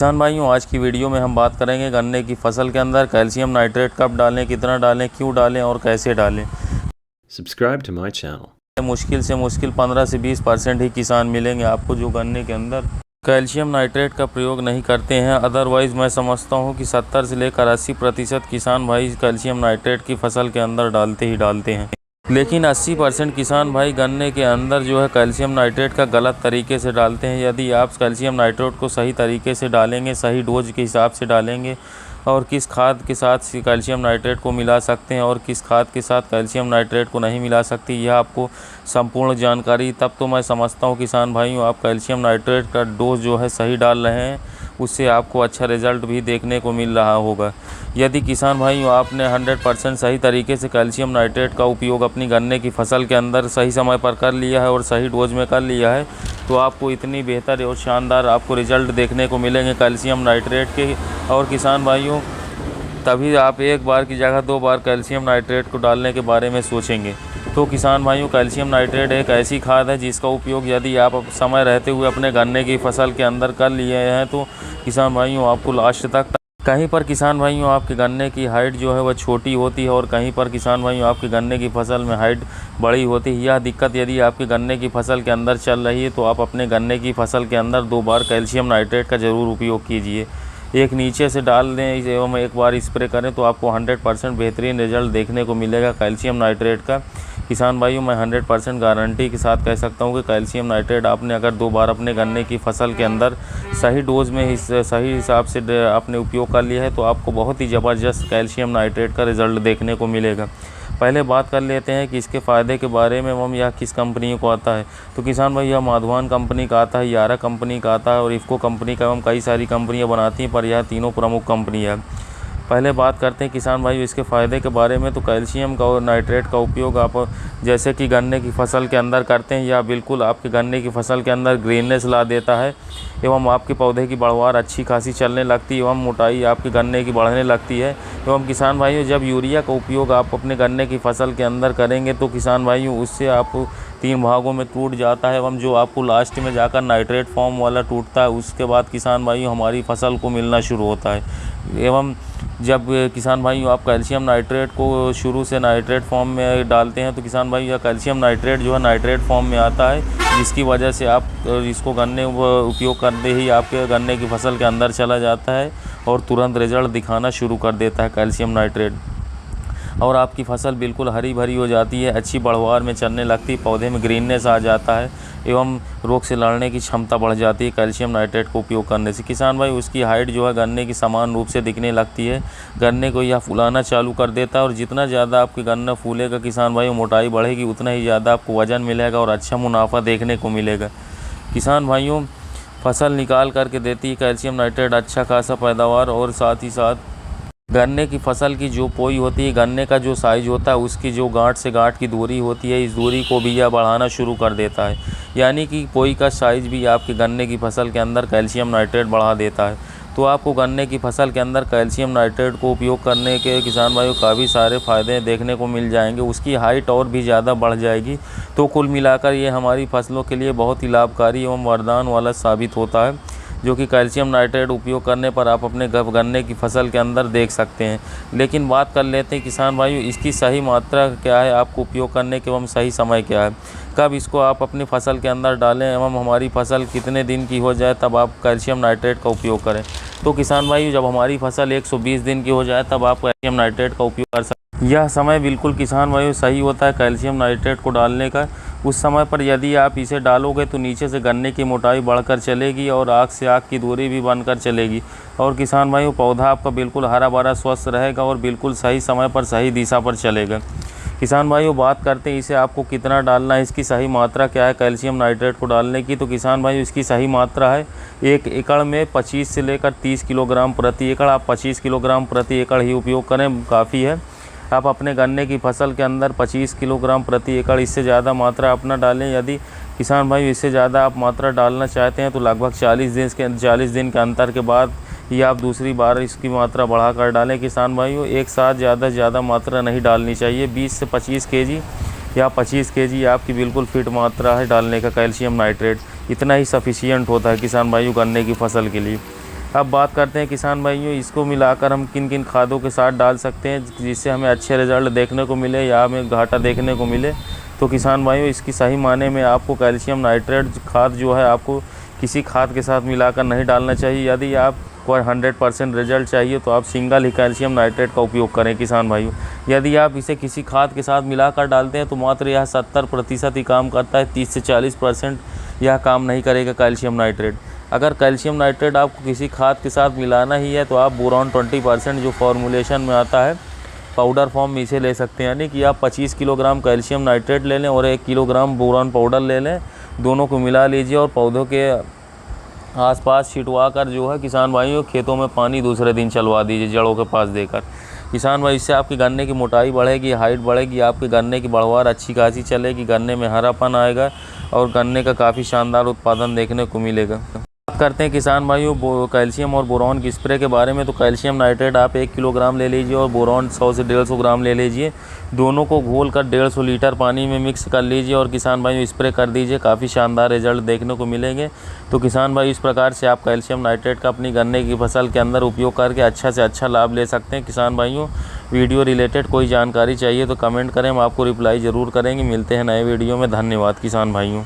किसान भाइयों, आज की वीडियो में हम बात करेंगे गन्ने की फसल के अंदर कैल्शियम नाइट्रेट कब डालें, कितना डालें, क्यों डालें और कैसे डालें। Subscribe to my channel. मुश्किल से मुश्किल 15 से 20% ही किसान मिलेंगे आपको जो गन्ने के अंदर कैल्शियम नाइट्रेट का प्रयोग नहीं करते हैं। अदरवाइज़ मैं समझता हूं कि 70 से लेकर 80% किसान भाई कैल्शियम नाइट्रेट की फसल के अंदर डालते ही डालते हैं। लेकिन 80% किसान भाई गन्ने के अंदर जो है कैल्शियम नाइट्रेट का गलत तरीके से डालते हैं। यदि आप कैल्शियम नाइट्रेट को सही तरीके से डालेंगे, सही डोज के हिसाब से डालेंगे और किस खाद के साथ कैल्शियम नाइट्रेट को मिला सकते हैं और किस खाद के साथ कैल्शियम नाइट्रेट को नहीं मिला सकती, यह आपको संपूर्ण जानकारी, तब तो मैं समझता हूँ किसान भाइयों आप कैल्शियम नाइट्रेट का डोज जो है सही डाल रहे हैं, उससे आपको अच्छा रिज़ल्ट भी देखने को मिल रहा होगा। यदि किसान भाइयों आपने 100% सही तरीके से कैल्शियम नाइट्रेट का उपयोग अपनी गन्ने की फसल के अंदर सही समय पर कर लिया है और सही डोज में कर लिया है, तो आपको इतनी बेहतर और शानदार आपको रिज़ल्ट देखने को मिलेंगे कैल्शियम नाइट्रेट के। और किसान भाइयों, तभी आप एक बार की जगह 2 बार कैल्शियम नाइट्रेट को डालने के बारे में सोचेंगे। तो किसान भाइयों, कैल्शियम नाइट्रेट एक ऐसी खाद है जिसका उपयोग यदि आप समय रहते हुए अपने गन्ने की फसल के अंदर कर लिए हैं तो किसान भाइयों आपको लास्ट तक, कहीं पर किसान भाइयों आपके गन्ने की हाइट जो है वह छोटी होती है और कहीं पर किसान भाइयों आपके गन्ने की फसल में हाइट बड़ी होती है। यह दिक्कत यदि आपके गन्ने की फसल के अंदर चल रही है तो आप अपने गन्ने की फसल के अंदर 2 बार कैल्शियम नाइट्रेट का ज़रूर उपयोग कीजिए। एक नीचे से डाल दें एवं एक बार स्प्रे करें तो आपको 100% बेहतरीन रिजल्ट देखने को मिलेगा कैल्शियम नाइट्रेट का। किसान भाइयों, मैं 100% गारंटी के साथ कह सकता हूं कि कैल्शियम नाइट्रेट आपने अगर 2 बार अपने गन्ने की फसल के अंदर सही डोज में सही हिसाब से आपने उपयोग कर लिया है तो आपको बहुत ही ज़बरदस्त कैल्शियम नाइट्रेट का रिज़ल्ट देखने को मिलेगा। पहले बात कर लेते हैं कि इसके फ़ायदे के बारे में एवं यह किस कंपनी को आता है। तो किसान भाई, यह माधवान कंपनी का आता है, यारा कंपनी का आता है और इफ़को कंपनी का एवं कई सारी कंपनियां बनाती हैं, पर यह तीनों प्रमुख कंपनी है। पहले बात करते हैं किसान भाई इसके फ़ायदे के बारे में। तो कैल्शियम का और नाइट्रेट का उपयोग आप जैसे कि गन्ने की फसल के अंदर करते हैं, यह बिल्कुल आपके गन्ने की फसल के अंदर ग्रीननेस ला देता है एवं आपके पौधे की बढ़वार अच्छी खासी चलने लगती है एवं मोटाई आपके गन्ने की बढ़ने लगती है। एवं किसान भाइयों, जब यूरिया का उपयोग आप अपने गन्ने की फसल के अंदर करेंगे तो किसान भाइयों उससे आप 3 भागों में टूट जाता है एवं जो आपको लास्ट में जाकर नाइट्रेट फॉर्म वाला टूटता है, उसके बाद किसान भाइयों हमारी फसल को मिलना शुरू होता है। एवं जब किसान भाइयों आप कैल्शियम नाइट्रेट को शुरू से नाइट्रेट फॉर्म में डालते हैं तो किसान भाई यह कैल्शियम नाइट्रेट जो है नाइट्रेट फॉर्म में आता है, जिसकी वजह से आप इसको गन्ने उपयोग करते ही आपके गन्ने की फसल के अंदर चला जाता है और तुरंत रिजल्ट दिखाना शुरू कर देता है कैल्शियम नाइट्रेट, और आपकी फसल बिल्कुल हरी भरी हो जाती है, अच्छी बढ़वार में चलने लगती है, पौधे में ग्रीननेस आ जाता है एवं रोग से लड़ने की क्षमता बढ़ जाती है कैल्शियम नाइट्रेट को उपयोग करने से। किसान भाई उसकी हाइट जो है गन्ने की समान रूप से दिखने लगती है, गन्ने को यह फुलाना चालू कर देता है और जितना ज़्यादा आपकी गन्ना फूलेगा किसान भाई मोटाई बढ़ेगी, उतना ही ज़्यादा आपको वज़न मिलेगा और अच्छा मुनाफा देखने को मिलेगा। किसान भाइयों, फसल निकाल करके देती है कैल्शियम नाइट्रेट अच्छा खासा पैदावार, और साथ ही साथ गन्ने की फसल की जो पोई होती है, गन्ने का जो साइज़ होता है, उसकी जो गांठ से गांठ की दूरी होती है, इस दूरी को भी यह बढ़ाना शुरू कर देता है। यानी कि पोई का साइज़ भी आपके गन्ने की फसल के अंदर कैल्शियम नाइट्रेट बढ़ा देता है। तो आपको गन्ने की फसल के अंदर कैल्शियम नाइट्रेट को उपयोग करने के किसान भाइयों काफ़ी सारे फ़ायदे देखने को मिल जाएंगे, उसकी हाइट और भी ज़्यादा बढ़ जाएगी। तो कुल मिलाकर ये हमारी फसलों के लिए बहुत ही लाभकारी एवं वरदान वाला साबित होता है, जो कि कैल्शियम नाइट्रेट उपयोग करने पर आप अपने गन्ने की फसल के अंदर देख सकते हैं। लेकिन बात कर लेते हैं किसान भाइयों इसकी सही मात्रा क्या है, आपको उपयोग करने के एवं सही समय क्या है, कब इसको आप अपनी फसल के अंदर डालें एवं हमारी फसल कितने दिन की हो जाए तब आप कैल्शियम नाइट्रेट का उपयोग करें। तो किसान भाइयों, जब हमारी फसल 120 दिन की हो जाए तब आप कैल्शियम नाइट्रेट का उपयोग कर सकते हैं। यह समय बिल्कुल किसान भाइयों सही होता है कैल्शियम नाइट्रेट को डालने का। उस समय पर यदि आप इसे डालोगे तो नीचे से गन्ने की मोटाई बढ़कर चलेगी और आँख से आँख की दूरी भी बनकर चलेगी, और किसान भाइयों पौधा आपका बिल्कुल हरा भरा स्वस्थ रहेगा और बिल्कुल सही समय पर सही दिशा पर चलेगा। किसान भाइयों, बात करते हैं इसे आपको कितना डालना है, इसकी सही मात्रा क्या है कैल्शियम नाइट्रेट को डालने की। तो किसान भाइयों इसकी सही मात्रा है 1 एकड़ में 25 से लेकर 30 किलोग्राम प्रति एकड़। आप 25 किलोग्राम प्रति एकड़ ही उपयोग करें, काफ़ी है। आप अपने गन्ने की फसल के अंदर 25 किलोग्राम प्रति एकड़, इससे ज़्यादा मात्रा अपना डालें। यदि किसान भाई इससे ज़्यादा आप मात्रा डालना चाहते हैं तो लगभग 40 दिन के अंतर के बाद ही आप दूसरी बार इसकी मात्रा बढ़ाकर डालें। किसान भाइयों एक साथ ज़्यादा मात्रा नहीं डालनी चाहिए। 20 से 25 केजी या 25 केजी आपकी बिल्कुल फिट मात्रा है डालने का कैल्शियम नाइट्रेट, इतना ही सफिशिएंट होता है किसान भाइयों गन्ने की फसल के लिए। अब बात करते हैं किसान भाइयों, इसको मिलाकर हम किन किन खादों के साथ डाल सकते हैं जिससे हमें अच्छे रिज़ल्ट देखने को मिले या हमें घाटा देखने को मिले। तो किसान भाइयों, इसकी सही माने में आपको कैल्शियम नाइट्रेट खाद जो है आपको किसी खाद के साथ मिलाकर नहीं डालना चाहिए। यदि आपको 100% रिजल्ट चाहिए तो आप सिंगल ही कैल्शियम नाइट्रेट का उपयोग करें किसान भाइयों। यदि आप इसे किसी खाद के साथ मिलाकर डालते हैं तो मात्र यह 70% ही काम करता है, 30 से 40% यह काम नहीं करेगा कैल्शियम नाइट्रेट। अगर कैल्शियम नाइट्रेट आपको किसी खाद के साथ मिलाना ही है तो आप बोरॉन 20% जो फॉर्मुलेशन में आता है पाउडर फॉर्म में इसे ले सकते हैं। यानी कि आप 25 किलोग्राम कैल्शियम नाइट्रेट ले लें और 1 किलोग्राम बोरॉन पाउडर ले लें, दोनों को मिला लीजिए और पौधों के आसपास छिटवा कर जो है किसान भाइयों खेतों में पानी दूसरे दिन चलवा दीजिए जड़ों के पास देकर। किसान भाई, इससे आपके गन्ने की मोटाई बढ़ेगी, हाइट बढ़ेगी, आपके गन्ने की बढ़वार अच्छी खासी चलेगी, गन्ने में हरापन आएगा और गन्ने का काफ़ी शानदार उत्पादन देखने को मिलेगा। बात करते हैं किसान भाइयों कैल्शियम और बोरॉन की स्प्रे के बारे में। तो कैल्शियम नाइट्रेट आप 1 किलोग्राम ले लीजिए और बोरॉन 100 से 150 ग्राम ले लीजिए। दोनों को घोल कर 150 लीटर पानी में मिक्स कर लीजिए और किसान भाइयों स्प्रे कर दीजिए, काफ़ी शानदार रिजल्ट देखने को मिलेंगे। तो किसान भाई, इस प्रकार से आप कैल्शियम नाइट्रेट का अपनी गन्ने की फसल के अंदर उपयोग करके अच्छा से अच्छा लाभ ले सकते हैं। किसान भाइयों, वीडियो रिलेटेड कोई जानकारी चाहिए तो कमेंट करें, हम आपको रिप्लाई ज़रूर करेंगे। मिलते हैं नए वीडियो में। धन्यवाद किसान भाइयों।